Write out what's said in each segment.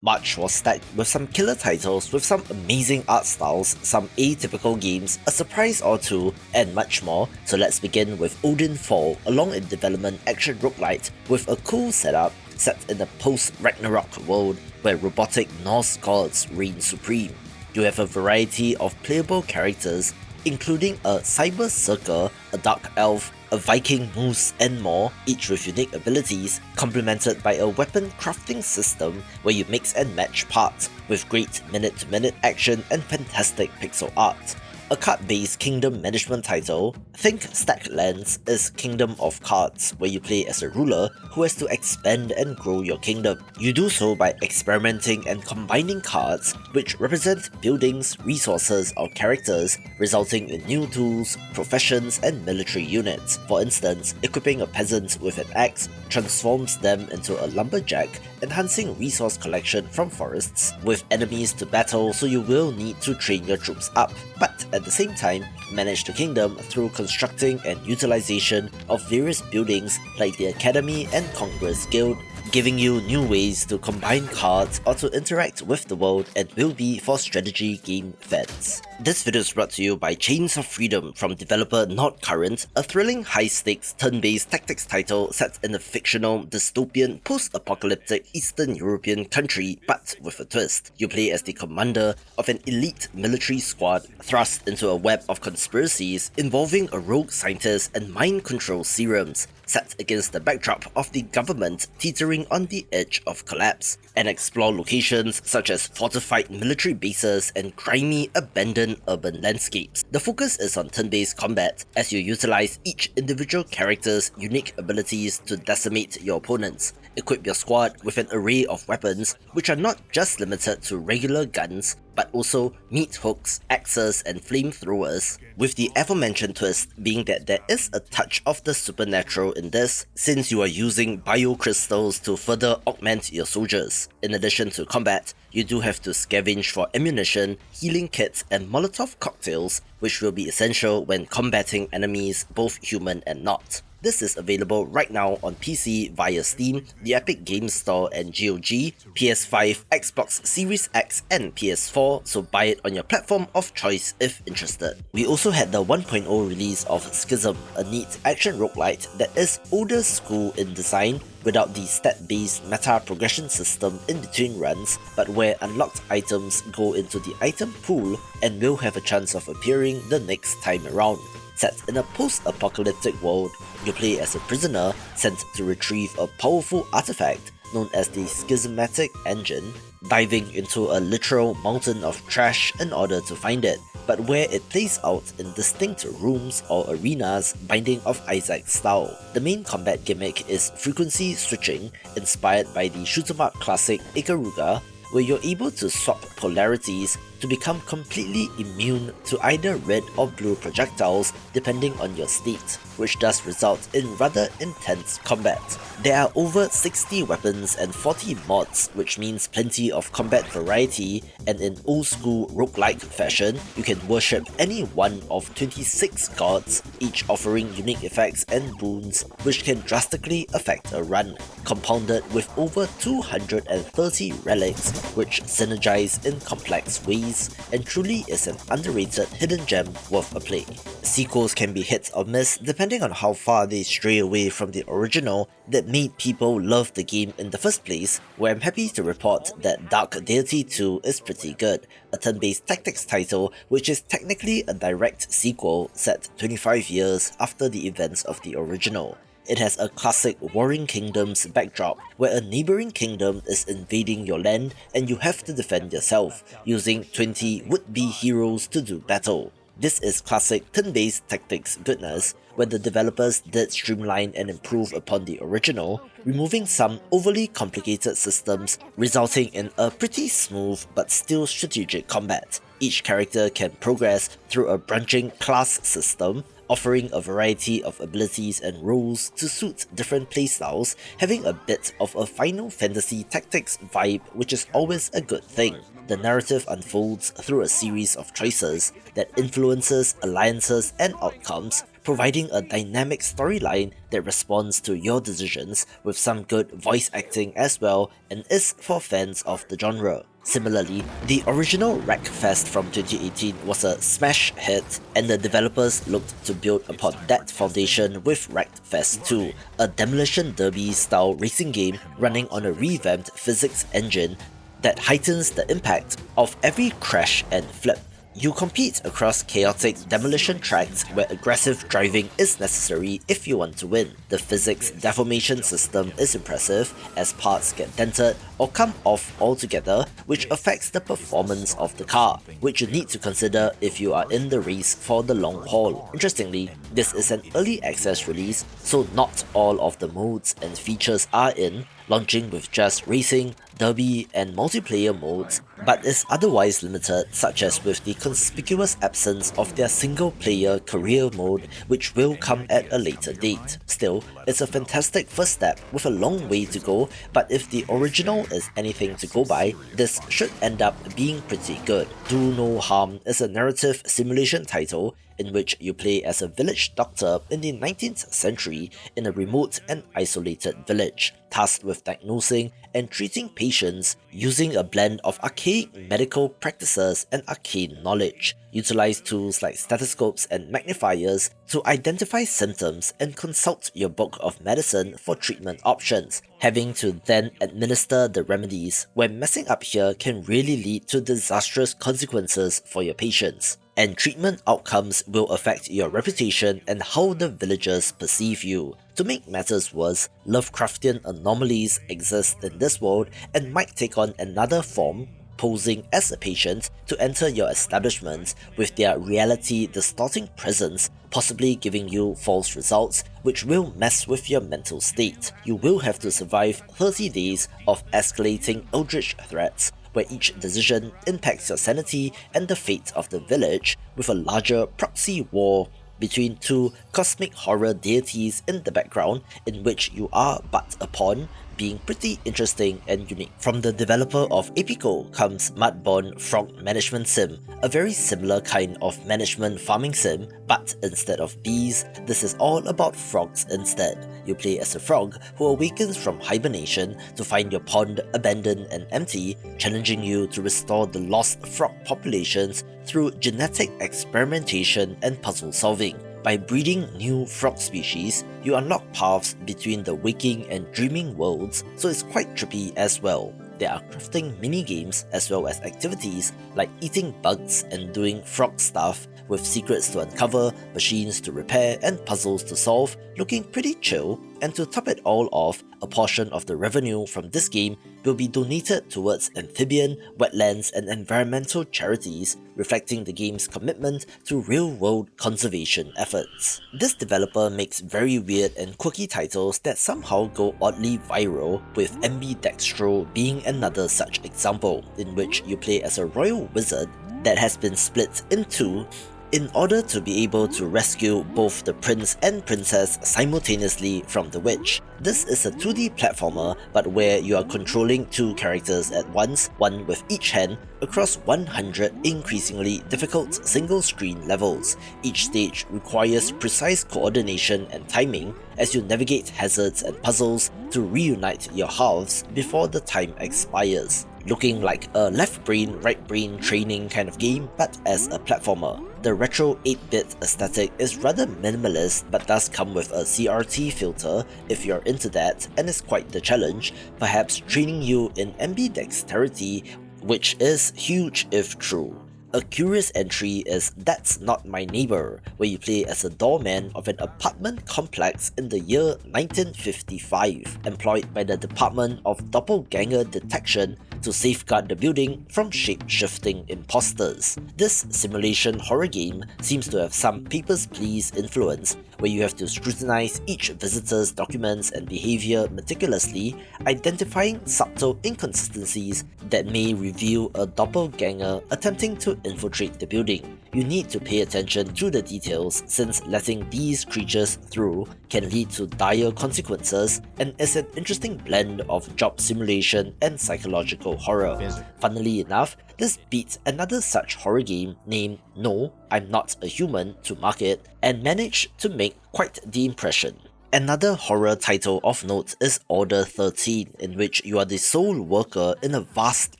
March was stacked with some killer titles with some amazing art styles, some atypical games, a surprise or two, and much more, so let's begin with Odinfall, a long-in-development action roguelite with a cool setup set in a post-Ragnarok world where robotic Norse gods reign supreme. You have a variety of playable characters, including a cyber Berserker, a dark elf, a Viking moose, and more, each with unique abilities, complemented by a weapon crafting system where you mix and match parts, with great minute-to-minute action and fantastic pixel art. A card-based kingdom management title, think Stacked Lands is Kingdom of Cards, where you play as a ruler who has to expand and grow your kingdom. You do so by experimenting and combining cards which represent buildings, resources, or characters, resulting in new tools, professions, and military units. For instance, equipping a peasant with an axe transforms them into a lumberjack, enhancing resource collection from forests, with enemies to battle, so you will need to train your troops up, but at the same time, manage the kingdom through constructing and utilization of various buildings like the Academy and Congress Guild, giving you new ways to combine cards or to interact with the world and will be for strategy game fans. This video is brought to you by Chains of Freedom from developer Nordhold, a thrilling high-stakes turn-based tactics title set in a fictional, dystopian, post-apocalyptic Eastern European country, but with a twist. You play as the commander of an elite military squad thrust into a web of conspiracies involving a rogue scientist and mind control serums, set against the backdrop of the government teetering on the edge of collapse, and explore locations such as fortified military bases and grimy, abandoned urban landscapes. The focus is on turn-based combat as you utilize each individual character's unique abilities to decimate your opponents. Equip your squad with an array of weapons which are not just limited to regular guns, but also meat hooks, axes, and flamethrowers, with the aforementioned twist being that there is a touch of the supernatural in this, since you are using biocrystals to further augment your soldiers. In addition to combat, you do have to scavenge for ammunition, healing kits, and Molotov cocktails, which will be essential when combating enemies, both human and not. This is available right now on PC via Steam, the Epic Games Store and GOG, PS5, Xbox Series X and PS4, so buy it on your platform of choice if interested. We also had the 1.0 release of Schism, a neat action roguelite that is older school in design, without the stat-based meta progression system in between runs, but where unlocked items go into the item pool and will have a chance of appearing the next time around. Set in a post-apocalyptic world, you play as a prisoner sent to retrieve a powerful artifact known as the Schismatic Engine, diving into a literal mountain of trash in order to find it, but where it plays out in distinct rooms or arenas binding of Isaac's style. The main combat gimmick is frequency switching, inspired by the shoot-'em-up classic Ikaruga, where you're able to swap polarities to become completely immune to either red or blue projectiles depending on your state, which does result in rather intense combat. There are over 60 weapons and 40 mods, which means plenty of combat variety, and in old school roguelike fashion, you can worship any one of 26 gods, each offering unique effects and boons which can drastically affect a run, compounded with over 230 relics which synergize in complex ways, and truly is an underrated hidden gem worth a play. Sequels can be hit or miss depending on how far they stray away from the original that made people love the game in the first place, where I'm happy to report that Dark Deity 2 is pretty good, a turn-based tactics title which is technically a direct sequel set 25 years after the events of the original. It has a classic Warring Kingdoms backdrop, where a neighbouring kingdom is invading your land and you have to defend yourself, using 20 would-be heroes to do battle. This is classic turn-based tactics goodness, where the developers did streamline and improve upon the original, removing some overly complicated systems, resulting in a pretty smooth but still strategic combat. Each character can progress through a branching class system, offering a variety of abilities and roles to suit different playstyles, having a bit of a Final Fantasy Tactics vibe, which is always a good thing. The narrative unfolds through a series of choices that influences alliances and outcomes, providing a dynamic storyline that responds to your decisions with some good voice acting as well and is for fans of the genre. Similarly, the original Wreckfest from 2018 was a smash hit, and the developers looked to build upon that foundation with Wreckfest 2, a demolition derby style racing game running on a revamped physics engine that heightens the impact of every crash and flip. You compete across chaotic demolition tracks where aggressive driving is necessary if you want to win. The physics deformation system is impressive as parts get dented or come off altogether, which affects the performance of the car, which you need to consider if you are in the race for the long haul. Interestingly, this is an early access release, so not all of the modes and features are in, launching with just racing, derby, and multiplayer modes, but is otherwise limited, such as with the conspicuous absence of their single-player career mode, which will come at a later date. Still, it's a fantastic first step with a long way to go, but if the original is anything to go by, this should end up being pretty good. Do No Harm is a narrative simulation title in which you play as a village doctor in the 19th century in a remote and isolated village, tasked with diagnosing and treating patients using a blend of archaic medical practices and arcane knowledge. Utilize tools like stethoscopes and magnifiers to identify symptoms and consult your book of medicine for treatment options, having to then administer the remedies, where messing up here can really lead to disastrous consequences for your patients. And treatment outcomes will affect your reputation and how the villagers perceive you. To make matters worse, Lovecraftian anomalies exist in this world and might take on another form, posing as a patient to enter your establishment with their reality-distorting presence, possibly giving you false results, which will mess with your mental state. You will have to survive 30 days of escalating eldritch threats, where each decision impacts your sanity and the fate of the village, with a larger proxy war between two cosmic horror deities in the background in which you are but a pawn, being pretty interesting and unique. From the developer of Epico comes Mudborne Frog Management Sim, a very similar kind of management farming sim, but instead of bees, this is all about frogs instead. You play as a frog who awakens from hibernation to find your pond abandoned and empty, challenging you to restore the lost frog populations through genetic experimentation and puzzle solving. By breeding new frog species, you unlock paths between the waking and dreaming worlds, so it's quite trippy as well. There are crafting mini-games as well as activities like eating bugs and doing frog stuff, with secrets to uncover, machines to repair, and puzzles to solve, looking pretty chill. And to top it all off, a portion of the revenue from this game will be donated towards amphibian, wetlands, and environmental charities, reflecting the game's commitment to real-world conservation efforts. This developer makes very weird and quirky titles that somehow go oddly viral, with Ambidextro being another such example, in which you play as a royal wizard that has been split in two in order to be able to rescue both the prince and princess simultaneously from the witch. This is a 2D platformer, but where you are controlling two characters at once, one with each hand, across 100 increasingly difficult single-screen levels. Each stage requires precise coordination and timing as you navigate hazards and puzzles to reunite your halves before the time expires. Looking like a left brain, right brain training kind of game, but as a platformer. The retro 8-bit aesthetic is rather minimalist, but does come with a CRT filter if you're into that, and is quite the challenge, perhaps training you in ambidexterity, which is huge if true. A curious entry is That's Not My Neighbor, where you play as a doorman of an apartment complex in the year 1955, employed by the Department of Doppelganger Detection to safeguard the building from shape-shifting imposters. This simulation horror game seems to have some Papers, Please influence, where you have to scrutinize each visitor's documents and behavior meticulously, identifying subtle inconsistencies that may reveal a doppelganger attempting to infiltrate the building. You need to pay attention to the details, since letting these creatures through can lead to dire consequences, and is an interesting blend of job simulation and psychological horror. Funnily enough, this beats another such horror game named No, I'm Not a Human to market, and managed to make quite the impression. Another horror title of note is Order 13, in which you are the sole worker in a vast,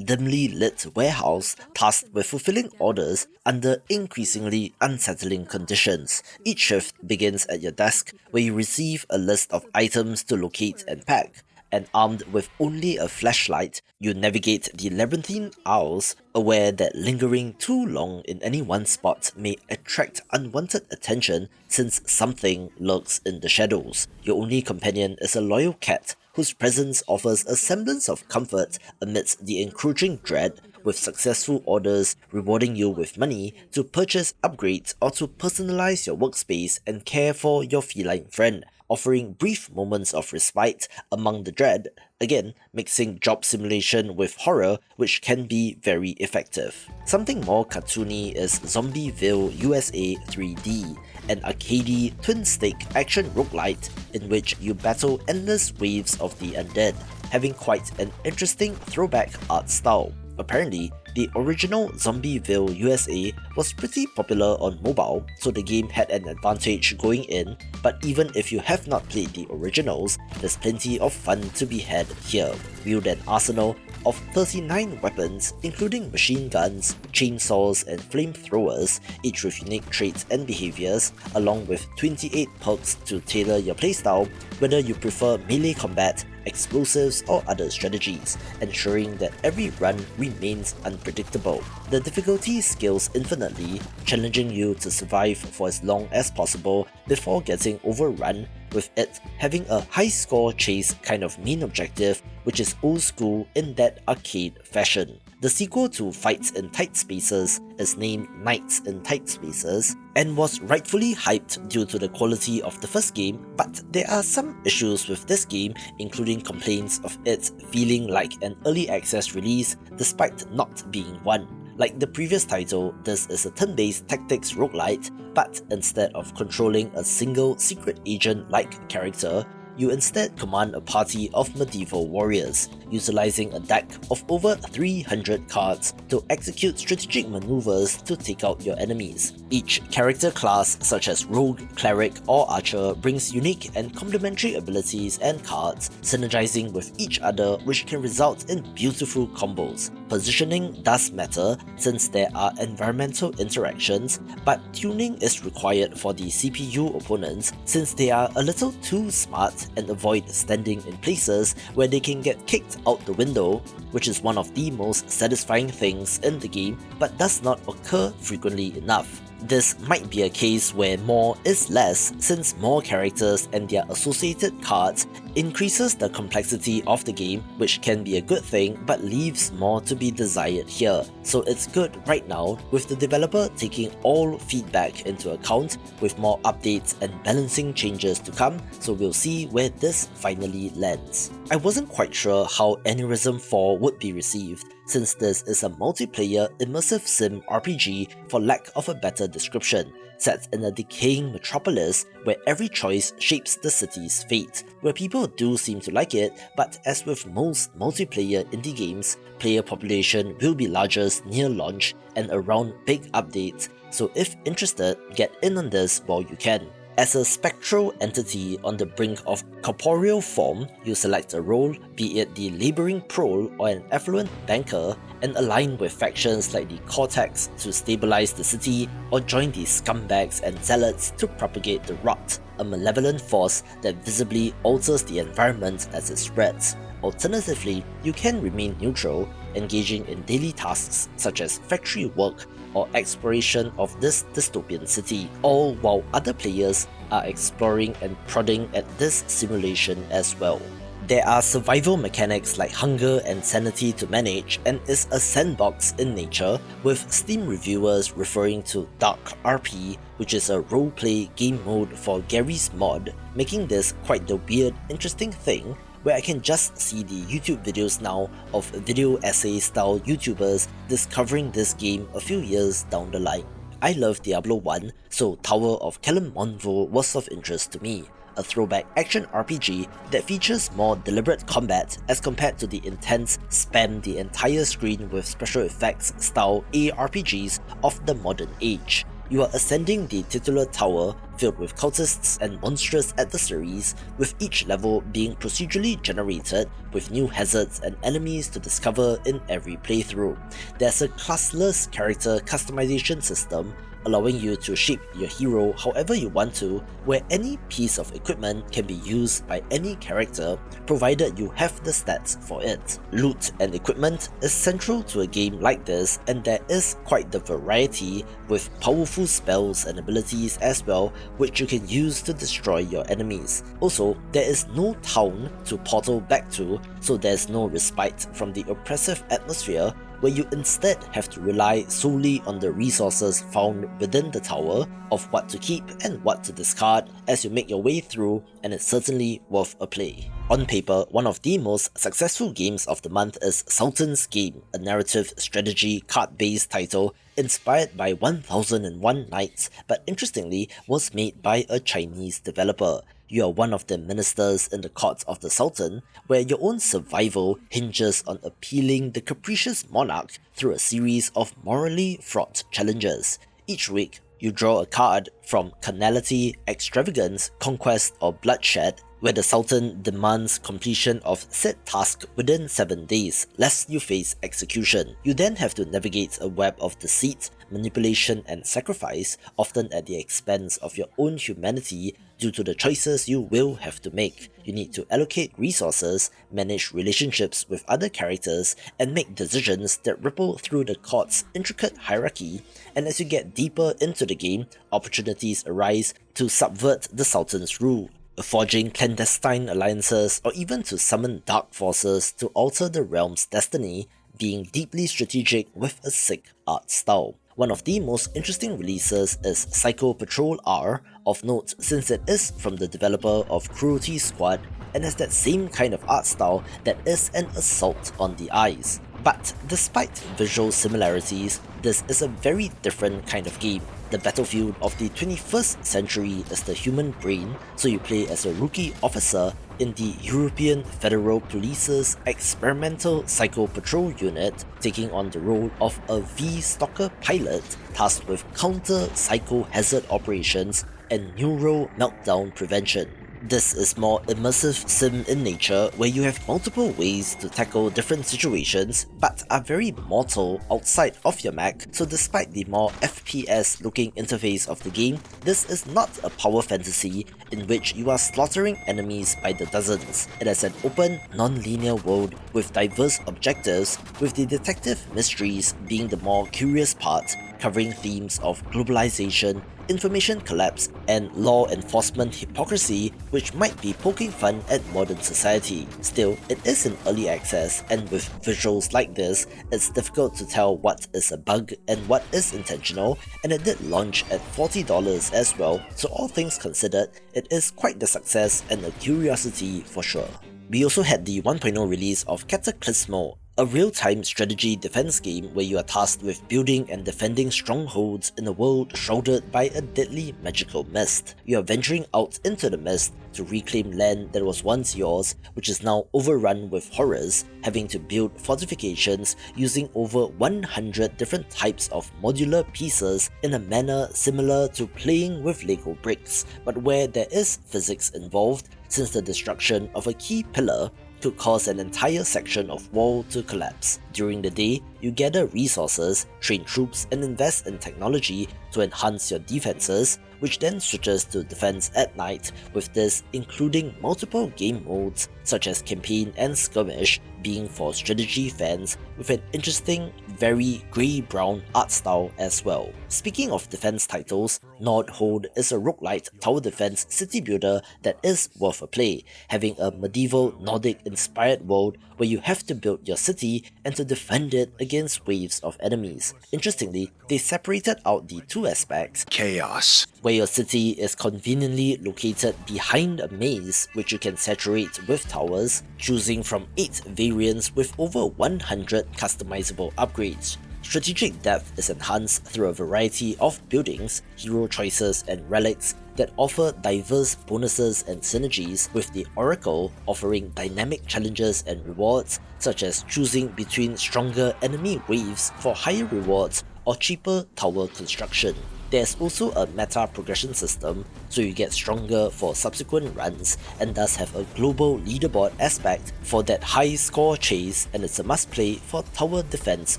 dimly lit warehouse tasked with fulfilling orders under increasingly unsettling conditions. Each shift begins at your desk, where you receive a list of items to locate and pack, and armed with only a flashlight, you navigate the labyrinthine aisles, aware that lingering too long in any one spot may attract unwanted attention since something lurks in the shadows. Your only companion is a loyal cat, whose presence offers a semblance of comfort amidst the encroaching dread, with successful orders rewarding you with money to purchase upgrades or to personalize your workspace and care for your feline friend, offering brief moments of respite among the dread, again mixing job simulation with horror, which can be very effective. Something more cartoony is Zombieville USA 3D, an arcadey twin-stick action roguelite in which you battle endless waves of the undead, having quite an interesting throwback art style. Apparently, the original Zombieville USA was pretty popular on mobile, so the game had an advantage going in, but even if you have not played the originals, there's plenty of fun to be had here. Wield an arsenal of 39 weapons, including machine guns, chainsaws, and flamethrowers, each with unique traits and behaviors, along with 28 perks to tailor your playstyle, whether you prefer melee combat, explosives, or other strategies, ensuring that every run remains unpredictable. The difficulty scales infinitely, challenging you to survive for as long as possible before getting overrun, with it having a high score chase kind of main objective, which is old school in that arcade fashion. The sequel to Fights in Tight Spaces is named Nights in Tight Spaces and was rightfully hyped due to the quality of the first game, but there are some issues with this game, including complaints of it feeling like an early access release despite not being one. Like the previous title, this is a turn-based tactics roguelite, but instead of controlling a single secret agent-like character, you instead command a party of medieval warriors, utilizing a deck of over 300 cards to execute strategic maneuvers to take out your enemies. Each character class, such as rogue, cleric, or archer, brings unique and complementary abilities and cards, synergizing with each other, which can result in beautiful combos. Positioning does matter since there are environmental interactions, but tuning is required for the CPU opponents since they are a little too smart and avoid standing in places where they can get kicked out the window, which is one of the most satisfying things in the game but does not occur frequently enough. This might be a case where more is less, since more characters and their associated cards increases the complexity of the game, which can be a good thing but leaves more to be desired here. So it's good right now, with the developer taking all feedback into account, with more updates and balancing changes to come, so we'll see where this finally lands. I wasn't quite sure how ANEURISM 4 would be received, since this is a multiplayer immersive sim RPG for lack of a better description, set in a decaying metropolis where every choice shapes the city's fate, where people do seem to like it, but as with most multiplayer indie games, player population will be largest near launch and around big updates, so if interested, get in on this while you can. As a spectral entity on the brink of corporeal form, you select a role, be it the labouring prole or an affluent banker, and align with factions like the Cortex to stabilize the city, or join the scumbags and zealots to propagate the rot, a malevolent force that visibly alters the environment as it spreads. Alternatively, you can remain neutral, engaging in daily tasks such as factory work or exploration of this dystopian city, all while other players are exploring and prodding at this simulation as well. There are survival mechanics like hunger and sanity to manage, and is a sandbox in nature, with Steam reviewers referring to Dark RP, which is a roleplay game mode for Gary's mod, making this quite the weird, interesting thing where I can just see the YouTube videos now of video essay style YouTubers discovering this game a few years down the line. I love Diablo 1, so Tower of Kalemonvo was of interest to me, a throwback action RPG that features more deliberate combat as compared to the intense spam the entire screen with special effects style ARPGs of the modern age. You are ascending the titular tower filled with cultists and monstrous adversaries, with each level being procedurally generated with new hazards and enemies to discover in every playthrough. There's a classless character customization system, allowing you to shape your hero however you want to, where any piece of equipment can be used by any character, provided you have the stats for it. Loot and equipment is central to a game like this, and there is quite the variety, with powerful spells and abilities as well, which you can use to destroy your enemies. Also, there is no town to portal back to, so there's no respite from the oppressive atmosphere, where you instead have to rely solely on the resources found within the tower of what to keep and what to discard as you make your way through, and it's certainly worth a play. On paper, one of the most successful games of the month is Sultan's Game, a narrative strategy card-based title inspired by 1001 Nights, but interestingly was made by a Chinese developer. You are one of the ministers in the court of the Sultan, where your own survival hinges on appealing the capricious monarch through a series of morally fraught challenges. Each week, you draw a card from Carnality, Extravagance, Conquest, or Bloodshed, where the Sultan demands completion of said task within 7 days, lest you face execution. You then have to navigate a web of deceit, manipulation, and sacrifice, often at the expense of your own humanity due to the choices you will have to make. You need to allocate resources, manage relationships with other characters, and make decisions that ripple through the court's intricate hierarchy, and as you get deeper into the game, opportunities arise to subvert the Sultan's rule, forging clandestine alliances, or even to summon dark forces to alter the realm's destiny, being deeply strategic with a sick art style. One of the most interesting releases is Psycho Patrol R, of note since it is from the developer of Cruelty Squad and has that same kind of art style that is an assault on the eyes. But despite visual similarities, this is a very different kind of game. The battlefield of the 21st century is the human brain, so you play as a rookie officer in the European Federal Police's experimental Psycho Patrol unit, taking on the role of a V-Stalker pilot tasked with counter-psycho hazard operations and neural meltdown prevention. This is more immersive sim in nature, where you have multiple ways to tackle different situations, but are very mortal outside of your mech, so despite the more FPS looking interface of the game, this is not a power fantasy in which you are slaughtering enemies by the dozens. It is an open, non-linear world with diverse objectives, with the detective mysteries being the more curious part, covering themes of globalization, information collapse, and law enforcement hypocrisy, which might be poking fun at modern society. Still, it is in early access, and with visuals like this, it's difficult to tell what is a bug and what is intentional, and it did launch at $40 as well, so all things considered, it is quite the success and a curiosity for sure. We also had the 1.0 release of Cataclismo, a real-time strategy defense game where you are tasked with building and defending strongholds in a world shrouded by a deadly magical mist. You are venturing out into the mist to reclaim land that was once yours, which is now overrun with horrors, having to build fortifications using over 100 different types of modular pieces in a manner similar to playing with Lego bricks, but where there is physics involved, since the destruction of a key pillar could cause an entire section of wall to collapse. During the day, you gather resources, train troops, and invest in technology to enhance your defenses, which then switches to defense at night, with this including multiple game modes such as campaign and skirmish being for strategy fans, with an interesting, very grey-brown art style as well. Speaking of defense titles, Nordhold is a roguelite tower defense city builder that is worth a play, having a medieval Nordic-inspired world where you have to build your city and to defend it against waves of enemies. Interestingly, they separated out the two aspects: chaos, where your city is conveniently located behind a maze which you can saturate with towers, choosing from 8 variants with over 100 customizable upgrades. Strategic depth is enhanced through a variety of buildings, hero choices, and relics that offer diverse bonuses and synergies, with the Oracle offering dynamic challenges and rewards, such as choosing between stronger enemy waves for higher rewards or cheaper tower construction. There's also a meta progression system, so you get stronger for subsequent runs, and thus have a global leaderboard aspect for that high score chase, and it's a must play for tower defense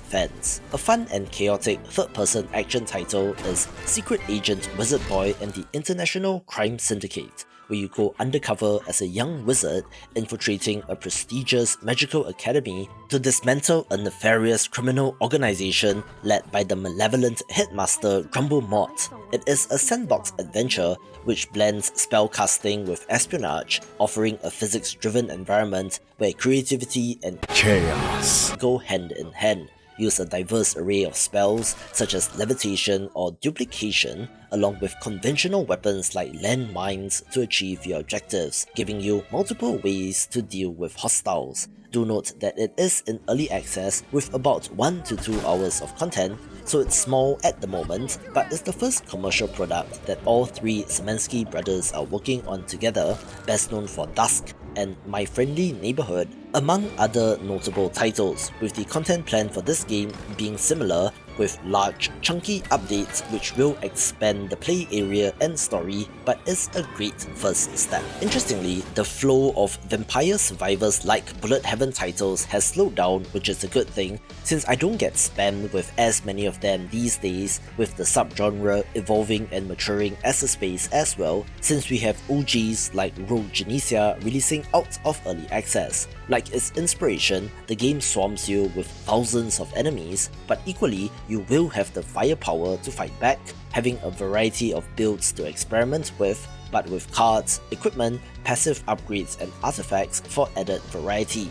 fans. A fun and chaotic third-person action title is Secret Agent Wizard Boy and the International Crime Syndicate, where you go undercover as a young wizard infiltrating a prestigious magical academy to dismantle a nefarious criminal organization led by the malevolent headmaster Grumble Mort. It is a sandbox adventure which blends spellcasting with espionage, offering a physics-driven environment where creativity and chaos go hand in hand. Use a diverse array of spells such as levitation or duplication, along with conventional weapons like landmines to achieve your objectives, giving you multiple ways to deal with hostiles. Do note that it is in early access with about 1 to 2 hours of content, so it's small at the moment, but it's the first commercial product that all three Szymanski brothers are working on together, best known for Dusk and My Friendly Neighborhood, among other notable titles, with the content plan for this game being similar, with large, chunky updates which will expand the play area and story, but is a great first step. Interestingly, the flow of Vampire Survivors-like Bullet Heaven titles has slowed down, which is a good thing, since I don't get spammed with as many of them these days, with the subgenre evolving and maturing as a space as well, since we have OGs like Rogue Genesia releasing out of early access. Like its inspiration, the game swarms you with thousands of enemies, but equally, you will have the firepower to fight back, having a variety of builds to experiment with, but with cards, equipment, passive upgrades and artifacts for added variety.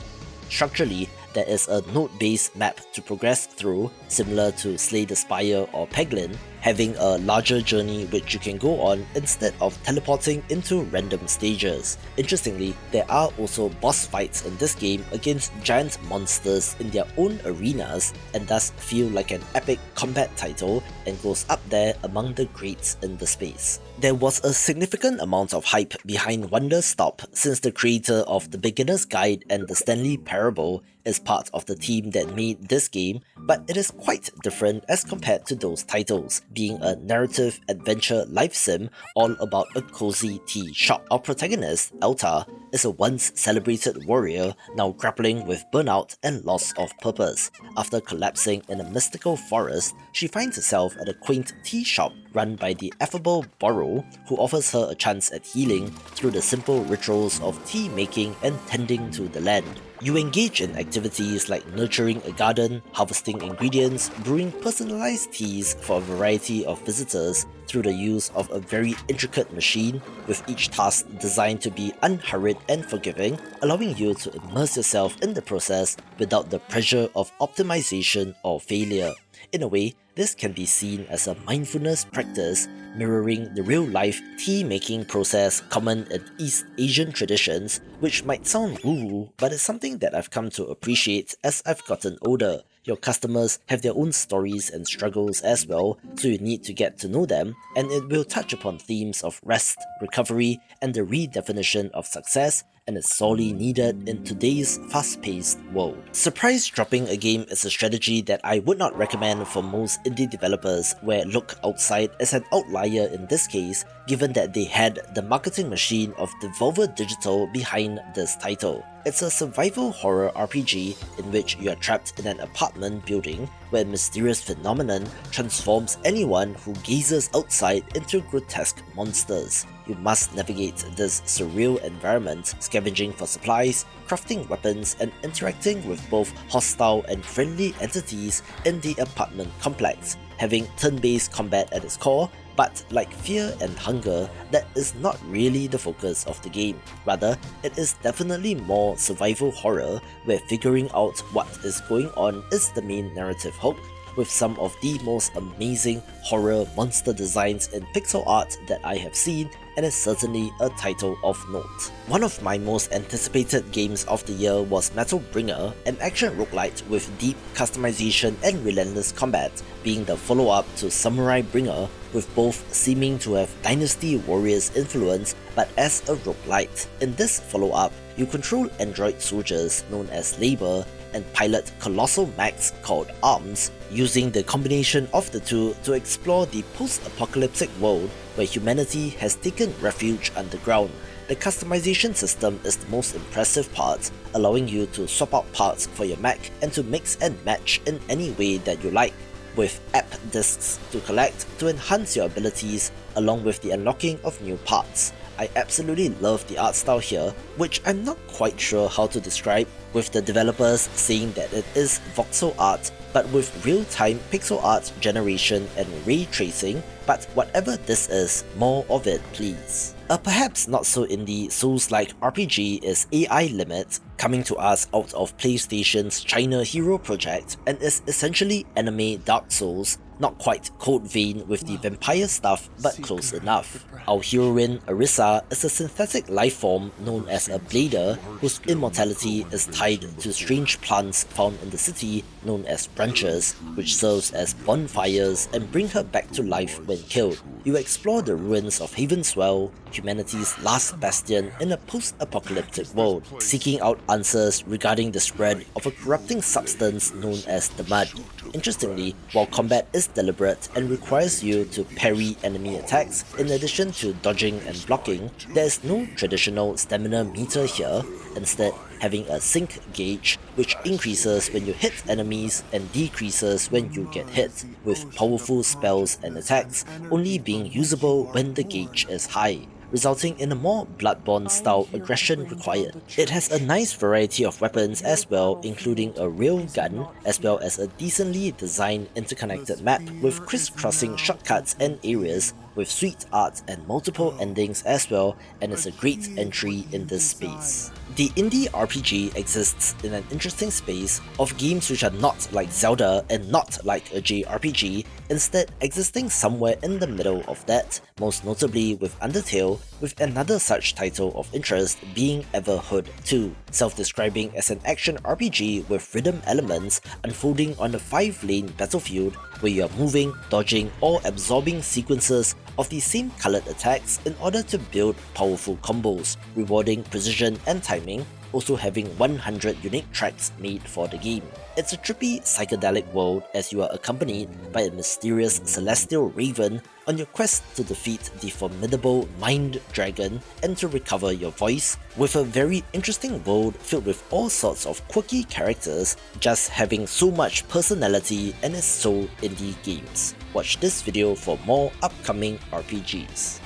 Structurally, there is a node-based map to progress through, similar to Slay the Spire or Peglin, having a larger journey which you can go on instead of teleporting into random stages. Interestingly, there are also boss fights in this game against giant monsters in their own arenas, and thus feel like an epic combat title and goes up there among the greats in the space. There was a significant amount of hype behind Wonder Stop, since the creator of The Beginner's Guide and The Stanley Parable is part of the team that made this game, but it is quite different as compared to those titles, being a narrative adventure life sim all about a cozy tea shop. Our protagonist, Elta, is a once celebrated warrior now grappling with burnout and loss of purpose. After collapsing in a mystical forest, she finds herself at a quaint tea shop run by the affable Borrow, who offers her a chance at healing through the simple rituals of tea making and tending to the land. You engage in activities like nurturing a garden, harvesting ingredients, brewing personalized teas for a variety of visitors through the use of a very intricate machine, with each task designed to be unhurried and forgiving, allowing you to immerse yourself in the process without the pressure of optimization or failure. In a way, this can be seen as a mindfulness practice, mirroring the real-life tea-making process common in East Asian traditions, which might sound woo-woo, but it's something that I've come to appreciate as I've gotten older. Your customers have their own stories and struggles as well, so you need to get to know them, and it will touch upon themes of rest, recovery, and the redefinition of success, and is sorely needed in today's fast-paced world. Surprise dropping a game is a strategy that I would not recommend for most indie developers, where Look Outside is an outlier in this case, given that they had the marketing machine of Devolver Digital behind this title. It's a survival horror RPG in which you are trapped in an apartment building where a mysterious phenomenon transforms anyone who gazes outside into grotesque monsters. You must navigate this surreal environment, scavenging for supplies, crafting weapons, and interacting with both hostile and friendly entities in the apartment complex, having turn-based combat at its core, but like Fear and Hunger, that is not really the focus of the game. Rather, it is definitely more survival horror, where figuring out what is going on is the main narrative hook, with some of the most amazing horror monster designs in pixel art that I have seen, and is certainly a title of note. One of my most anticipated games of the year was Metal Bringer, an action roguelite with deep customization and relentless combat, being the follow-up to Samurai Bringer, with both seeming to have Dynasty Warriors influence but as a roguelite. In this follow-up, you control android soldiers known as Labor and pilot colossal mechs called arms, using the combination of the two to explore the post-apocalyptic world where humanity has taken refuge underground. The customization system is the most impressive part, allowing you to swap out parts for your mech and to mix and match in any way that you like, with app discs to collect to enhance your abilities along with the unlocking of new parts. I absolutely love the art style here, which I'm not quite sure how to describe, with the developers saying that it is voxel art but with real-time pixel art generation and ray tracing, but whatever this is, more of it please. A perhaps not so indie Souls-like RPG is AI Limit, coming to us out of PlayStation's China Hero project, and is essentially anime Dark Souls, not quite Code Vein with the vampire stuff, but close enough. Our heroine, Arissa, is a synthetic lifeform known as a blader, whose immortality is tied to strange plants found in the city known as branches, which serves as bonfires and bring her back to life when killed. You explore the ruins of Havenswell, humanity's last bastion in a post-apocalyptic world, seeking out answers regarding the spread of a corrupting substance known as the Mud. Interestingly, while combat is deliberate and requires you to parry enemy attacks in addition to dodging and blocking, there is no traditional stamina meter here, instead having a sync gauge which increases when you hit enemies and decreases when you get hit, with powerful spells and attacks only being usable when the gauge is high, resulting in a more Bloodborne style aggression required. It has a nice variety of weapons as well, including a rail gun, as well as a decently designed interconnected map with crisscrossing shortcuts and areas with sweet art and multiple endings as well, and is a great entry in this space. The indie RPG exists in an interesting space of games which are not like Zelda and not like a JRPG, instead existing somewhere in the middle of that, most notably with Undertale, with another such title of interest being Everhood 2, self-describing as an action RPG with rhythm elements unfolding on a 5-lane battlefield where you are moving, dodging, or absorbing sequences of the same colored attacks in order to build powerful combos, rewarding precision and timing, also having 100 unique tracks made for the game. It's a trippy psychedelic world as you are accompanied by a mysterious celestial raven on your quest to defeat the formidable Mind Dragon and to recover your voice, with a very interesting world filled with all sorts of quirky characters, just having so much personality and is so indie games. Watch this video for more upcoming RPGs.